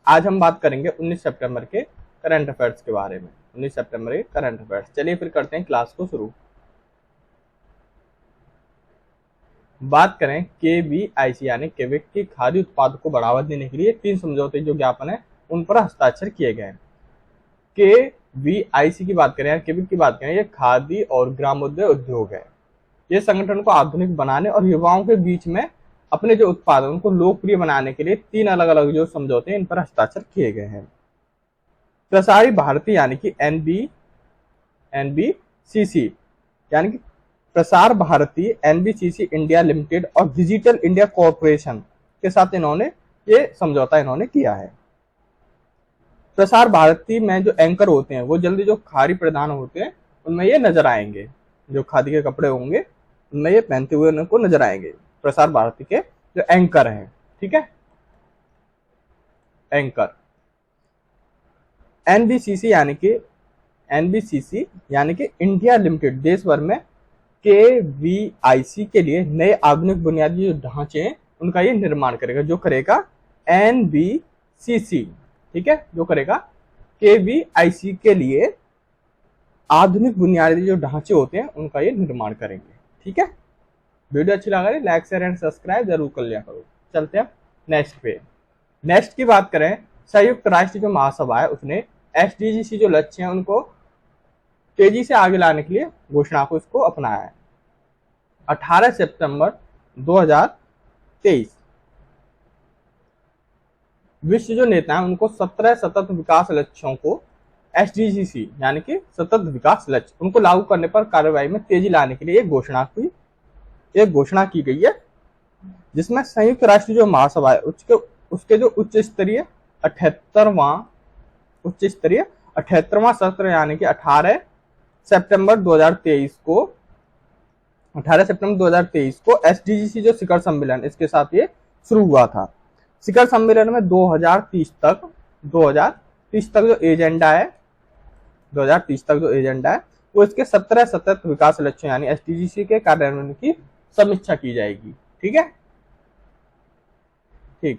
आज हम बात करेंगे 19 सितंबर के करंट अफेयर्स के बारे में। 19 सितंबर के करंट अफेयर्स। चलिए फिर करते हैं क्लास को शुरू। बात करें KVIC यानी क्वेबेक की खाद्य उत्पाद को बढ़ावा देने के लिए 3 समझौते जो ज्ञापन है उन पर हस्ताक्षर किए गए हैं। KVIC की बात करें या क्वेबेक की बात करें, ये खादी और ग्रामोद्योग उद्योग है। ये संगठन को आधुनिक बनाने और युवाओं के बीच में अपने जो उत्पाद है उनको लोकप्रिय बनाने के लिए 3 अलग अलग जो समझौते हैं इन पर हस्ताक्षर किए गए हैं। प्रसारी भारती यानी कि NBCC यानी कि Prasar Bharati NBCC India limited और डिजिटल इंडिया कॉरपोरेशन के साथ इन्होंने ये समझौता किया है। प्रसार भारती में जो एंकर होते हैं वो जल्दी जो खादी प्रदान होते हैं उनमें ये नजर आएंगे। जो खादी के कपड़े होंगे उनमें ये पहनते हुए उनको नजर आएंगे, प्रसार भारती के जो एंकर हैं। ठीक है, एंकर। NBCC यानी कि इंडिया लिमिटेड देश भर में KVIC के लिए नए आधुनिक बुनियादी जो ढांचे हैं उनका ये निर्माण करेगा। जो करेगा NBCC, ठीक है, जो करेगा KVIC के लिए आधुनिक बुनियादी जो ढांचे होते हैं उनका ये निर्माण करेंगे। ठीक है, वीडियो अच्छी लगा रही लाइक शेयर एंड सब्सक्राइब जरूर कर लिया करो। चलते हैं नेक्स्ट पे। नेक्स्ट की बात करें, संयुक्त राष्ट्र जो महासभा है उसने SDGs जो लक्ष्य हैं उनको तेजी से आगे लाने के लिए घोषणा को इसको अपनाया है। 18 सितंबर 2023 विश्व जो नेता हैं उनको 17 सतत विकास लक्ष्यों को SDGs यानी कि सतत विकास लक्ष्य उनको लागू करने पर कार्रवाई में तेजी लाने के लिए एक घोषणा की गई है, जिसमें संयुक्त राष्ट्र जो महासभा है उसके जो उच्च स्तरीय 78वां सत्र यानी कि 18 सितंबर 2023 को SDGs जो शिखर सम्मेलन इसके साथ ये शुरू हुआ था। शिखर सम्मेलन में 2030 तक जो एजेंडा है वो इसके 17 सतत विकास लक्ष्य यानी SDGs के कार्यान्वयन की समीक्षा की जाएगी। ठीक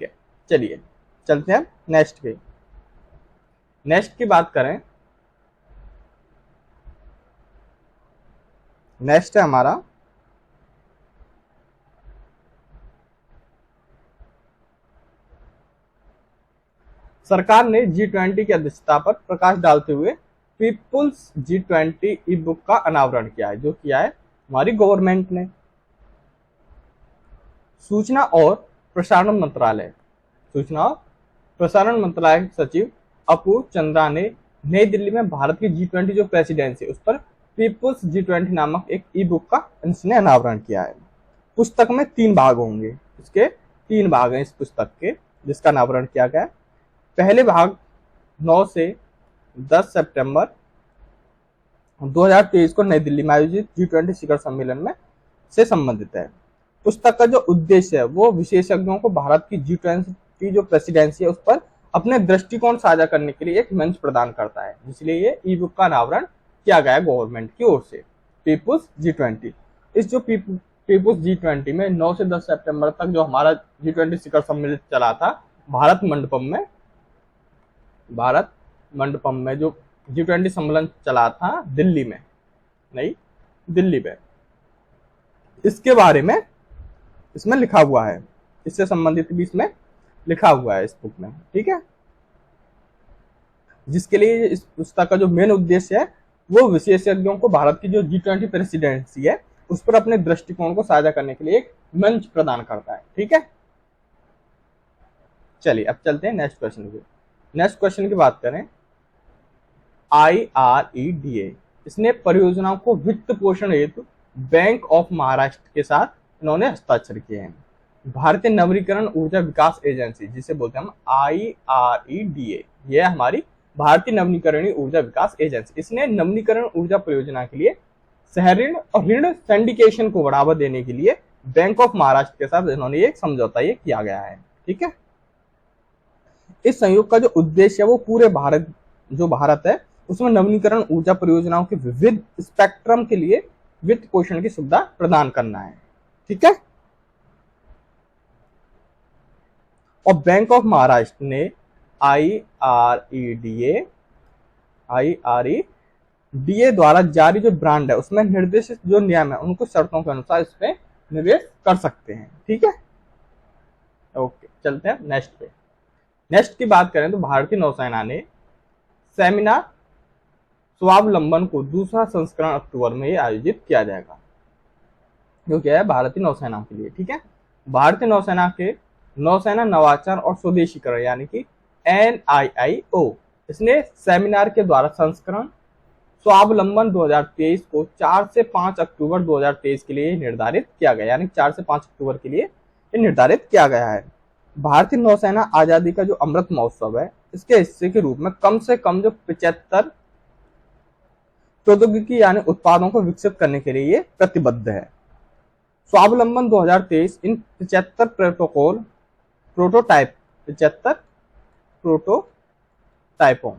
है, चलिए चलते हैं नेक्स्ट पे। नेक्स्ट की बात करें, नेक्स्ट है हमारा सरकार ने G20 की अध्यक्षता पर प्रकाश डालते हुए पीपुल्स G20 ई बुक का अनावरण किया है। जो किया है हमारी गवर्नमेंट ने। सूचना और प्रसारण मंत्रालय सचिव अपूर्व चंद्रा ने नई दिल्ली में भारत की G20 जो प्रेसिडेंसी उस पर पीपुल्स G20 नामक एक ई बुक का इसने अनावरण किया है। पुस्तक में 3 भाग होंगे, इसके 3 भाग हैं इस पुस्तक के जिसका अनावरण किया गया है। पहले भाग 9 से 10 सितंबर 2023 को नई दिल्ली में आयोजित G20 शिखर सम्मेलन में से संबंधित है। पुस्तक का जो उद्देश्य है वो विशेषज्ञों को भारत की G20 जो प्रेसिडेंसी है उस पर अपने दृष्टिकोण साझा करने के लिए एक मंच प्रदान करता है, इसलिए ये ई बुक का अनावरण किया गया है गवर्नमेंट की ओर से। पीपुल्स G20, इस जो पीपुल्स G20 में 9 से 10 सितंबर तक जो हमारा G20 शिखर सम्मेलन चला था भारत मंडपम में जो G20 सम्मेलन चला था दिल्ली में, इसके बारे में इसमें लिखा हुआ है, इससे संबंधित भी इसमें लिखा हुआ है इस बुक में। ठीक है, जिसके लिए इस पुस्तक का जो मेन उद्देश्य है वो विशेषज्ञों को भारत की जो G20 प्रेसिडेंसी है उस पर अपने दृष्टिकोण को साझा करने के लिए एक मंच प्रदान करता है। ठीक है, चलिए अब चलते हैं नेक्स्ट क्वेश्चन की बात करें। IREDA इसने परियोजनाओं को वित्त पोषण हेतु बैंक ऑफ महाराष्ट्र के साथ इन्होंने हस्ताक्षर किए हैं। भारतीय नवीकरण ऊर्जा विकास एजेंसी जिसे बोलते हैं हम IREDA, यह हमारी भारतीय नवीकरणीय ऊर्जा विकास एजेंसी, इसने नवीकरण ऊर्जा परियोजना के लिए सहऋण और ऋण सिंडिकेशन को बढ़ावा देने के लिए बैंक ऑफ महाराष्ट्र के साथ इन्होंने एक समझौता ये किया गया है। ठीक है, इस संयोग का जो उद्देश्य है वो पूरे भारत है उसमें नवीकरण ऊर्जा परियोजनाओं के विविध स्पेक्ट्रम के लिए वित्त पोषण की सुविधा प्रदान करना है। ठीक है, और बैंक ऑफ महाराष्ट्र ने IREDA द्वारा जारी जो ब्रांड है उसमें निर्देशित जो नियम है उनको शर्तों के अनुसार इसमें निवेश कर सकते हैं। ठीक है, ओके, चलते हैं नेक्स्ट पे। नेक्स्ट की बात करें तो भारतीय नौसेना ने सेमिनार स्वावलंबन को दूसरा संस्करण अक्टूबर में ये आयोजित किया जाएगा, जो क्या है भारतीय नौसेना के लिए। ठीक है, भारतीय नौसेना के नौसेना नवाचार और स्वदेशीकरण यानी कि NIIO इसने सेमिनार के द्वारा संस्करण स्वावलंबन 2023 को 4 से 5 अक्टूबर 2023 के लिए निर्धारित किया गया, यानी 4 से 5 अक्टूबर के लिए ये निर्धारित किया गया है। भारतीय नौसेना आजादी का जो अमृत महोत्सव है इसके हिस्से के रूप में कम से कम जो 75 प्रौद्योगिकी यानी उत्पादों को विकसित करने के लिए ये प्रतिबद्ध है। स्वावलंबन 2023 इन 75 प्रोटोटाइपों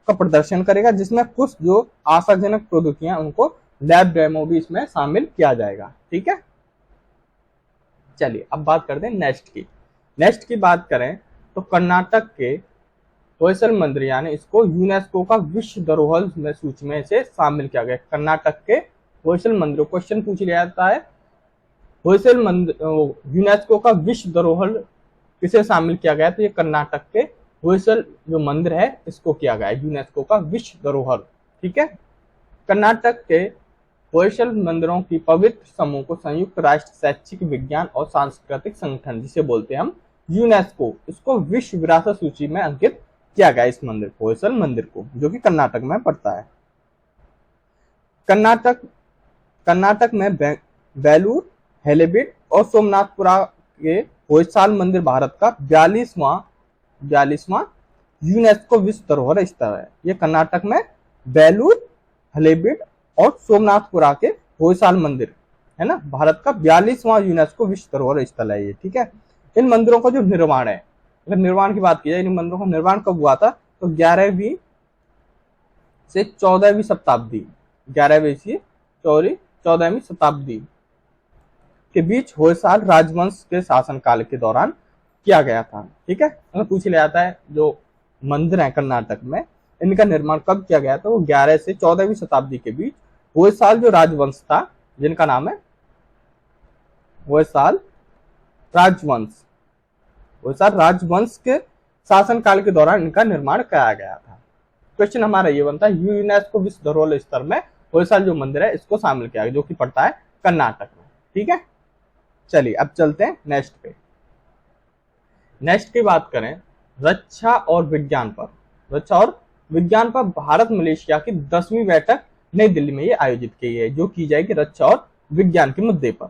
का प्रदर्शन करेगा, जिसमें कुछ जो आशाजनक प्रौद्योगिकियां उनको लैब डेमो भी इसमें शामिल किया जाएगा। ठीक है, चलिए अब बात करते हैं नेक्स्ट की बात करें तो कर्नाटक के होयसल मंदिर यानी इसको यूनेस्को का विश्व धरोहर में सूची में से शामिल किया गया। कर्नाटक के होयसल मंदिर, क्वेश्चन पूछ लिया जाता है होयसल मंदिर यूनेस्को का विश्व धरोहर किसे शामिल किया गया, तो ये कर्नाटक के होयसल जो मंदिर है इसको किया गया है यूनेस्को का विश्व धरोहर। ठीक है, कर्नाटक के होयसल मंदिरों की पवित्र समूह को संयुक्त राष्ट्र शैक्षिक विज्ञान और सांस्कृतिक संगठन जिसे बोलते हैं हम यूनेस्को, इसको विश्व विरासत सूची में अंकित किया गया इस मंदिर को, होयसल मंदिर को, जो कि कर्नाटक में पड़ता है। कर्नाटक में बेलूर, हेलेबिट और सोमनाथपुरा के होयसाल मंदिर भारत का 42वां यूनेस्को विश्व धरोहर स्थल है। ये कर्नाटक में बेलूर, हलेबीड और सोमनाथपुरा के होयसाल मंदिर है ना, भारत का 42वां यूनेस्को विश्व धरोहर स्थल है ये। ठीक है, इन मंदिरों का जो निर्माण है, अगर निर्माण की बात की जाए, इन मंदिरों का निर्माण कब हुआ था, तो 11वीं से 14वीं शताब्दी, 11वीं से 14वीं शताब्दी के बीच होयसाल राजवंश के शासनकाल के दौरान किया गया था। ठीक है, अगर पूछ लिया जाता है जो मंदिर है कर्नाटक में इनका निर्माण कब किया गया, तो 11 से 14वीं शताब्दी के बीच होयसाल जो राजवंश था, जिनका नाम है होयसाल राजवंश के शासनकाल के दौरान इनका निर्माण कराया गया था। क्वेश्चन हमारा ये बनता है यूनेस्को विश्व धरोहर स्थल में होयसाल जो मंदिर है इसको शामिल किया गया, जो कि पड़ता है कर्नाटक में। ठीक है, चलिए अब चलते हैं नेक्स्ट पे। नेक्स्ट की बात करें रक्षा और विज्ञान पर भारत मलेशिया की 10वीं बैठक नई दिल्ली में ये आयोजित की है, जो की जाएगी रक्षा और विज्ञान के मुद्दे पर।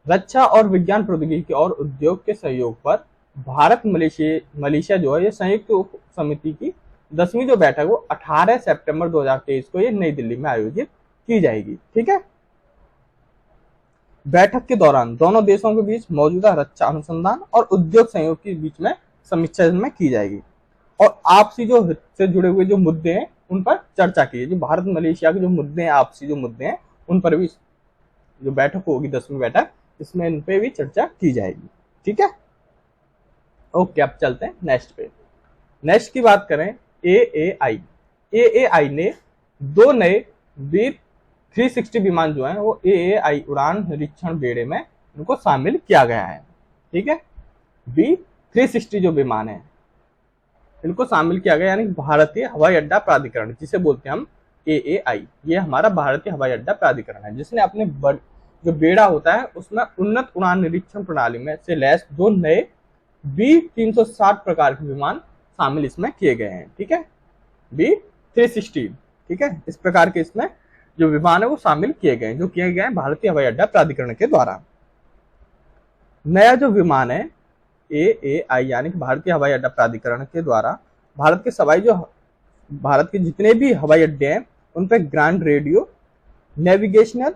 रक्षा और विज्ञान प्रौद्योगिकी और उद्योग के सहयोग पर भारत मलेशिया जो है ये संयुक्त उप समिति की 10वीं जो बैठक वो 18 सितंबर 2023 को ये नई दिल्ली में आयोजित की जाएगी। ठीक है, बैठक के दौरान दोनों देशों के बीच मौजूदा रक्षा अनुसंधान और उद्योग सहयोग के बीच में समीक्षा में की जाएगी और आपसी जो से जुड़े हुए जो मुद्दे हैं उन पर चर्चा की जाएगी। भारत मलेशिया के जो मुद्दे हैं, आपसी जो मुद्दे हैं, उन पर भी जो बैठक होगी 10वीं बैठक, इसमें इन पे भी चर्चा की जाएगी। ठीक है, ओके, अब चलते हैं नेक्स्ट पे। नेक्स्ट की बात करें AAI ने 2 नए वीर 360 विमान जो है वो AAI उड़ान निरीक्षण बेड़े में उनको शामिल किया गया है। ठीक है, B360 जो विमान है इनको शामिल किया गया, यानी भारतीय हवाई अड्डा प्राधिकरण जिसे बोलते हैं हम AAI, ये हमारा भारतीय हवाई अड्डा प्राधिकरण है, जिसने अपने जो बेड़ा होता है उसमें उन्नत उड़ान निरीक्षण प्रणाली में से लैस 2 नए B360 प्रकार के विमान शामिल इसमें किए गए हैं। ठीक है, B360, ठीक है, इस प्रकार के इसमें जो विमान है वो शामिल किए गए हैं, जो किए गए हैं भारतीय हवाई अड्डा प्राधिकरण के द्वारा। नया जो विमान है AAI यानी कि भारतीय हवाई अड्डा प्राधिकरण के द्वारा भारत के जितने भी हवाई अड्डे हैं उन पर ग्राउंड रेडियो नेविगेशनल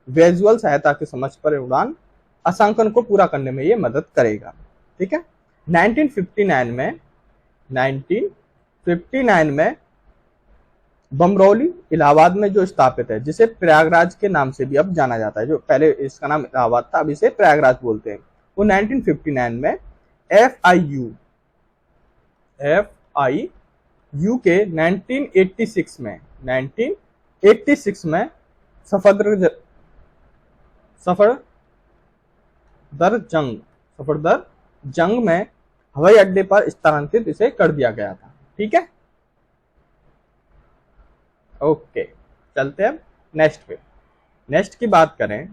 विजुअल सहायता की समझ पर उड़ान अंशांकन को पूरा करने में ये मदद करेगा। ठीक है, 1959 में बमरौली इलाहाबाद में जो स्थापित है, जिसे प्रयागराज के नाम से भी अब जाना जाता है, जो पहले इसका नाम इलाहाबाद था अब इसे प्रयागराज बोलते हैं, वो 1959 में FIU FIU के 1986 में सफदर जंग में हवाई अड्डे पर स्थानांतरित इसे कर दिया गया था। ठीक है, ओके, चलते हैं नेक्स्ट पे। नेक्स्ट की बात करें,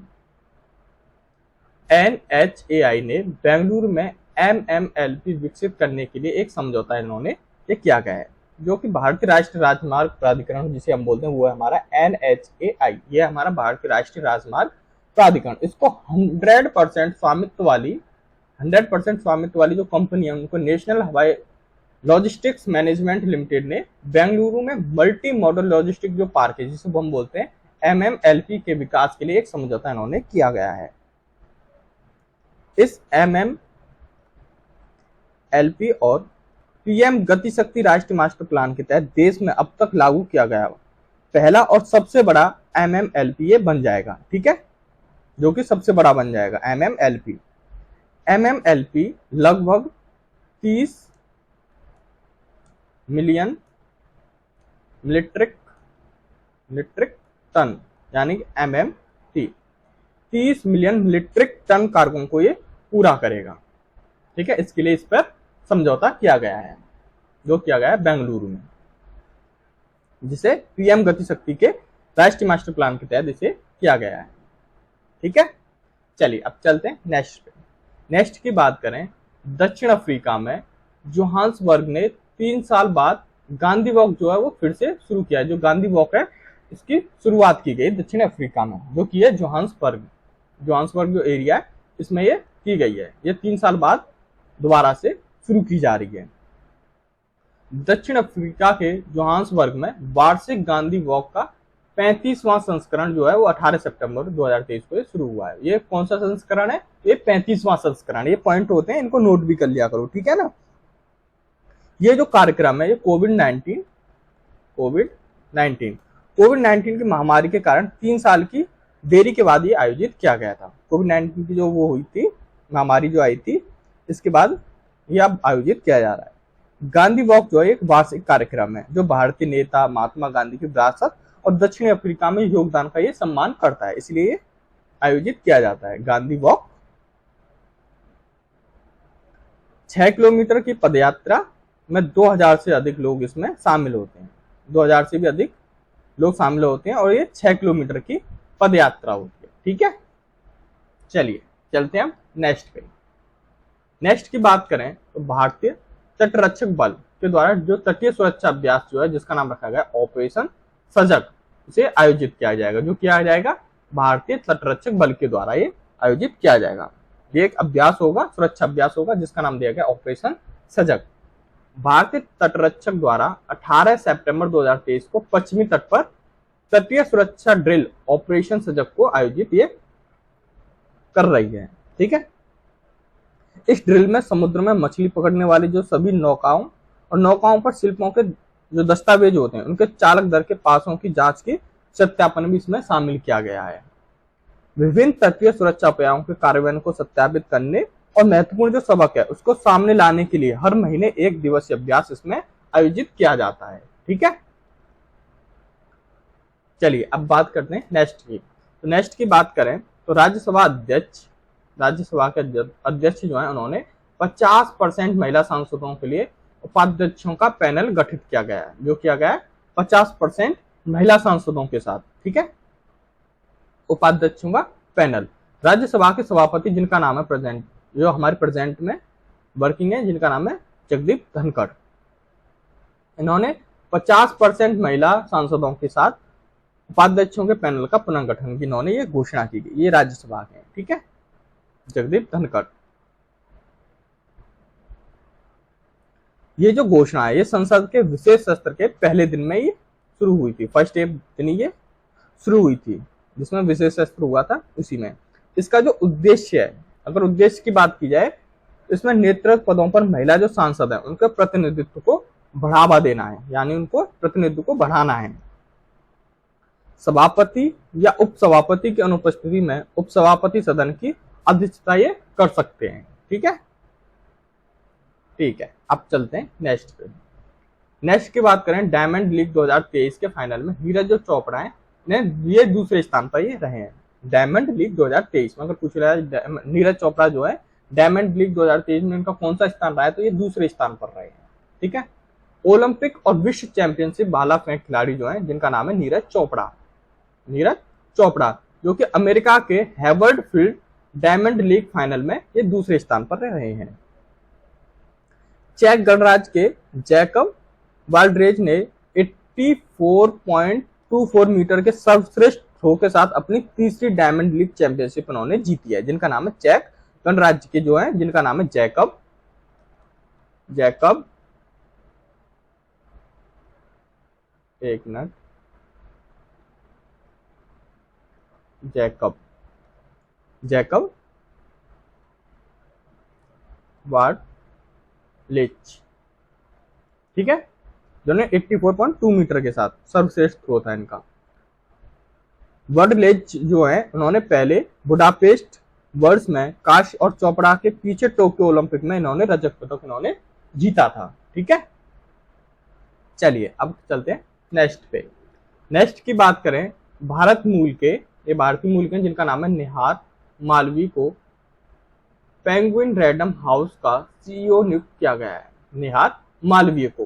NHAI ने बेंगलुरु में MMLP विकसित करने के लिए एक समझौता इन्होंने ये किया गया है, जो कि भारतीय राष्ट्रीय राजमार्ग प्राधिकरण जिसे हम बोलते हैं वो है हमारा NHAI। ये हमारा भारतीय राष्ट्रीय राजमार्ग प्राधिकरण। इसको 100% स्वामित्व वाली जो कंपनी है उनको नेशनल हवाई लॉजिस्टिक्स मैनेजमेंट लिमिटेड ने बेंगलुरु में मल्टी मॉडल लॉजिस्टिक जो पार्क है जिसे हम बोलते हैं MMLP के विकास के लिए एक समझौता इन्होंने किया गया है। इस MMLP और PM गति शक्ति राष्ट्रीय मास्टर प्लान के तहत देश में अब तक लागू किया गया पहला और सबसे बड़ा MMLP ये बन जाएगा। ठीक है, जो कि सबसे बड़ा बन जाएगा MMLP लगभग 30 मिलियन मीट्रिक टन यानी कि MMT 30 million metric ton cargo को ये पूरा करेगा। ठीक है, इसके लिए इस पर समझौता किया गया है, जो किया गया है बेंगलुरु में, जिसे PM गति शक्ति के राष्ट्रीय मास्टर प्लान के तहत इसे किया गया है। ठीक है, चलिए अब चलते हैं नेक्स्ट पे। नेक्स्ट की बात करें, दक्षिण अफ्रीका में जोहान्सबर्ग ने 3 साल बाद गांधी वॉक जो है वो फिर से शुरू किया है। जो गांधी वॉक है इसकी शुरुआत की गई दक्षिण अफ्रीका में, जो की है जोहान्सबर्ग जो एरिया है इसमें ये की गई है। ये 3 साल बाद दोबारा से शुरू की जा रही है। दक्षिण अफ्रीका के जोहान्सबर्ग में वार्षिक गांधी वॉक का 35वां संस्करण जो है वो 18 सितंबर 2023 को शुरू हुआ है। ये कौन सा संस्करण है? ये 35वां संस्करण। ये पॉइंट होते हैं, इनको नोट भी कर लिया करो। ठीक है ना। ये जो कार्यक्रम है ये कोविड-19 की महामारी के कारण 3 साल की देरी के बाद ये आयोजित किया गया था। कोविड-19 की जो वो हुई थी महामारी जो आई थी, इसके बाद ये अब आयोजित किया जा रहा है। गांधी वॉक जो है एक वार्षिक कार्यक्रम है जो भारतीय नेता महात्मा गांधी की विरासत और दक्षिण अफ्रीका में योगदान का ये सम्मान करता है, इसलिए ये आयोजित किया जाता है गांधी वॉक। 6 किलोमीटर की पदयात्रा में 2000 से अधिक लोग इसमें शामिल होते हैं। 2000 से भी अधिक लोग शामिल होते हैं और ये 6 किलोमीटर की पदयात्रा होती है। ठीक है, चलिए चलते हैं हम नेक्स्ट पे। नेक्स्ट की बात करें तो भारतीय तटरक्षक बल के द्वारा जो तटीय सुरक्षा अभ्यास जो है जिसका नाम रखा गया ऑपरेशन सजग, इसे आयोजित किया जाएगा। जो किया जाएगा भारतीय तटरक्षक बल के द्वारा ये आयोजित किया जाएगा। ये एक अभ्यास होगा, सुरक्षा अभ्यास होगा जिसका नाम दिया गया ऑपरेशन सजग। भारतीय तटरक्षक द्वारा 18 सितंबर 2023 को पश्चिमी तट पर तटीय सुरक्षा ड्रिल ऑपरेशन सजग को आयोजित ये कर रही है। ठीक है, इस ड्रिल में समुद्र में मछली पकड़ने वाली जो सभी नौकाओं और नौकाओं पर शिल्पों के जो दस्तावेज होते हैं उनके चालक दल के पासों की जांच की सत्यापन भी इसमें शामिल किया गया है। विभिन्न तटीय सुरक्षा उपायों के कार्यान्वयन को सत्यापित करने और महत्वपूर्ण जो सबक है उसको सामने लाने के लिए हर महीने 1 दिवसीय अभ्यास इसमें आयोजित किया जाता है। ठीक है, चलिए अब बात करते हैं नेक्स्ट की। तो नेक्स्ट की बात करें तो राज्यसभा के अध्यक्ष जो है उन्होंने 50% महिला सांसदों के लिए उपाध्यक्षों का पैनल गठित किया गया है। जो किया गया है 50% महिला सांसदों के साथ। ठीक है, उपाध्यक्षों का पैनल। राज्यसभा के सभापति जिनका नाम है प्रेजेंट, जो हमारे प्रेजेंट में वर्किंग है, जिनका नाम है जगदीप धनखड़। इन्होंने 50% महिला सांसदों के साथ उपाध्यक्षों के पैनल का पुनर्गठन की इन्होंने ये घोषणा की गई। ये राज्यसभा के, ठीक है, जगदीप धनखड़। ये जो घोषणा है ये संसद के विशेष सत्र के पहले दिन में ये शुरू हुई थी। फर्स्ट दिन ये शुरू हुई थी जिसमें विशेष सत्र हुआ था उसी में। इसका जो उद्देश्य है, अगर उद्देश्य की बात की जाए, इसमें नेतृत्व पदों पर महिला जो सांसद है उनके प्रतिनिधित्व को बढ़ावा देना है, यानी उनको प्रतिनिधित्व को बढ़ाना है। सभापति या उपसभापति की अनुपस्थिति में उपसभापति सदन की अध्यक्षता ये कर सकते हैं। ठीक है, ठीक है। अब चलते हैं नेक्स्ट पे। नेक्स्ट की बात करें, डायमंड लीग 2023 के फाइनल में नीरज जो चोपड़ा है ने ये दूसरे स्थान पर ये रहे हैं। डायमंड लीग 2023 में अगर पूछ रहा है नीरज चोपड़ा जो है डायमंड लीग 2023 में इनका कौन सा स्थान रहा है, तो ये दूसरे स्थान पर रहे हैं। ठीक है, ओलंपिक और विश्व चैंपियनशिप भाला फेंक खिलाड़ी जो है जिनका नाम है नीरज चोपड़ा, नीरज चोपड़ा, जो कि अमेरिका के Howard field diamond league final में ये दूसरे स्थान पर रहे हैं। चेक गणराज्य के जैकब वाल्ड्रेज ने 84.24 मीटर के सर्वश्रेष्ठ थ्रो के साथ अपनी तीसरी डायमंड लीग चैंपियनशिप उन्होंने जीती है, जिनका नाम है चेक गणराज्य के जो है जिनका नाम है जैकब एक मिनट जैकब वाल्ड्रेज, ठीक है, जिन्होंने 84.2 मीटर के साथ सर्वश्रेष्ठ थ्रो था इनका। वाल्ड्रेज जो है उन्होंने पहले बुडापेस्ट वर्ष में काश और चोपड़ा के पीछे टोक्यो ओलंपिक में इन्होंने रजत पदक इन्होंने जीता था। ठीक है, चलिए अब चलते हैं नेक्स्ट पे। नेक्स्ट की बात करें, भारतीय मूल के जिनका नाम है निहार मालवीय को पेंगुइन रैंडम हाउस का सीईओ नियुक्त किया गया है। निहार मालवीय को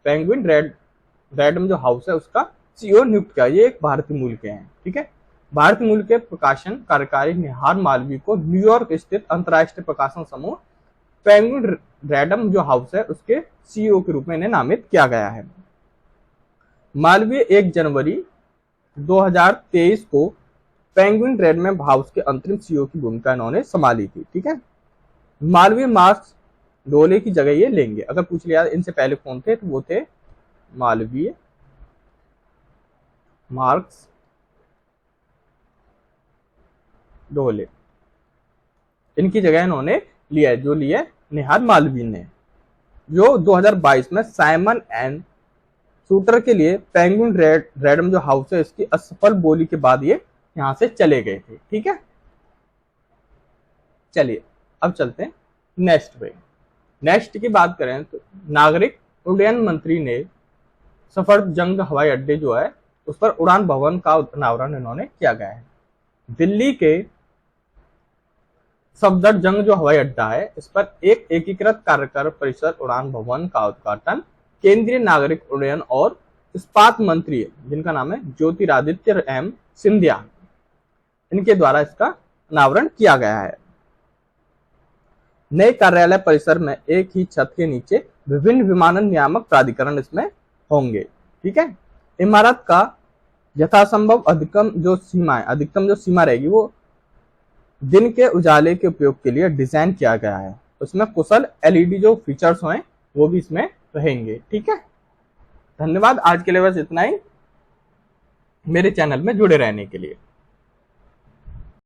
पेंगुइन रैंडम जो हाउस है उसका सीईओ नियुक्त किया, ये एक भारतीय मूल के हैं। ठीक है, भारतीय मूल के प्रकाशन कार्यकारी निहार मालवीय को न्यूयॉर्क स्थित अंतरराष्ट्रीय प्रकाशन समूह पेंगुइन रैंडम जो हाउस है उसके सीईओ के रूप में इन्हें नामित किया गया है। मालवीय 1 जनवरी 2023 को पेंगुइन रैंडम हाउस के अंतरिम सीईओ की भूमिका इन्होंने संभाली थी। ठीक है, मालवीय मार्क्स डोले की जगह ये लेंगे। अगर पूछ लिया इनसे पहले कौन थे, तो वो थे मालवीय मार्क्स डोले, इनकी जगह इन्होंने लिया है, जो लिया निहार मालवीय ने, जो 2022 में साइमन एंड शूटर के लिए पेंगुइन रैंडम जो हाउस है इसकी असफल बोली के बाद ये यहां से चले गए थे। ठीक है, चलिए अब चलते हैं नेक्स्ट पे। नेक्स्ट की बात करें तो नागरिक उड्डयन मंत्री ने सफदरजंग हवाई अड्डे जो है उस पर उड़ान भवन का अनावरण इन्होंने किया गया है। दिल्ली के सफदरजंग जो हवाई अड्डा है इस पर एक एकीकृत कार्यक्रम परिसर उड़ान भवन का उद्घाटन केंद्रीय नागरिक उड्डयन और इस्पात मंत्री जिनका नाम है ज्योतिरादित्य एम सिंधिया, इनके द्वारा इसका अनावरण किया गया है। नए कार्यालय परिसर में एक ही छत के नीचे विभिन्न विमानन नियामक प्राधिकरण इसमें होंगे। ठीक है, इमारत का यथासंभव अधिकतम जो सीमा रहेगी वो दिन के उजाले के उपयोग के लिए डिजाइन किया गया है। उसमें कुशल एलईडी जो फीचर्स हैं वो भी इसमें रहेंगे। ठीक है, धन्यवाद। आज के लिए बस इतना ही, मेरे चैनल में जुड़े रहने के लिए।